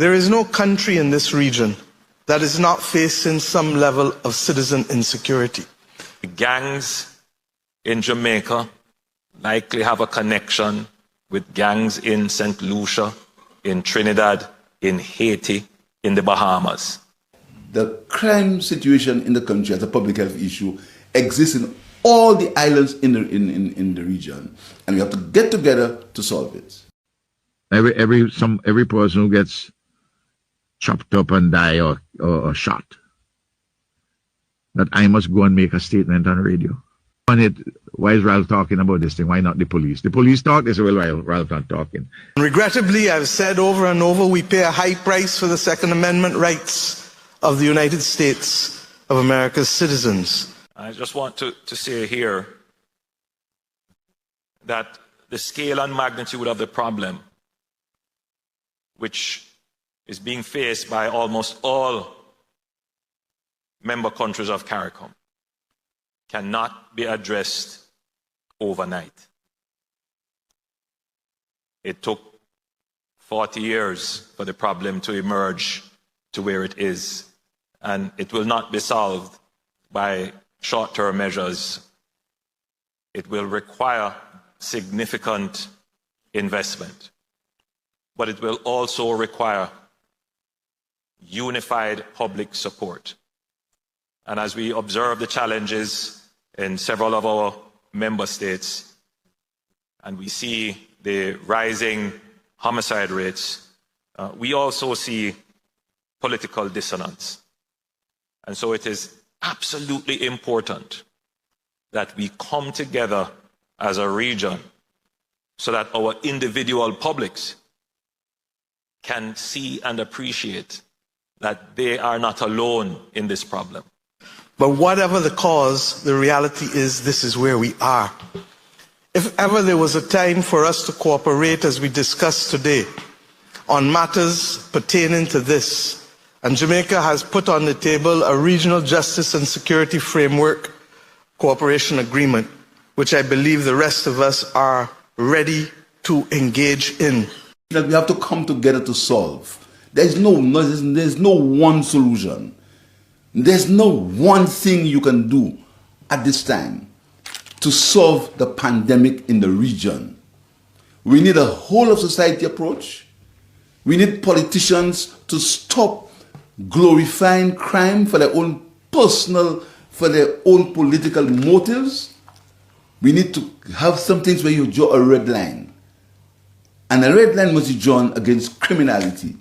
There is no country in this region that is not facing some level of citizen insecurity. Gangs in Jamaica likely have a connection with gangs in St. Lucia, in Trinidad, in Haiti, in the Bahamas. The crime situation in the country as a public health issue exists in all the islands in the region, and we have to get together to solve it. Every person who gets chopped up and die or shot, that I must go and make a statement on radio. Why is Ralph talking about this thing? Why not the police? The police talk, they say, well, Ralph not talking. Regrettably, I've said over and over, we pay a high price for the Second Amendment rights of the United States of America's citizens. I just want to say here that the scale and magnitude of the problem, which is being faced by almost all member countries of CARICOM, cannot be addressed overnight. It took 40 years for the problem to emerge to where it is, and it will not be solved by short-term measures. It will require significant investment, but it will also require unified public support. And as we observe the challenges in several of our member states, and we see the rising homicide rates, we also see political dissonance. And so it is absolutely important that we come together as a region so that our individual publics can see and appreciate that they are not alone in this problem. But whatever the cause, the reality is this is where we are. If ever there was a time for us to cooperate as we discussed today on matters pertaining to this, and Jamaica has put on the table a regional justice and security framework cooperation agreement, which I believe the rest of us are ready to engage in. That we have to come together to solve. There's no one solution. There's no one thing you can do at this time to solve the pandemic in the region. We need a whole of society approach. We need politicians to stop glorifying crime for their own personal, for their own political motives. We need to have some things where you draw a red line. And a red line must be drawn against criminality.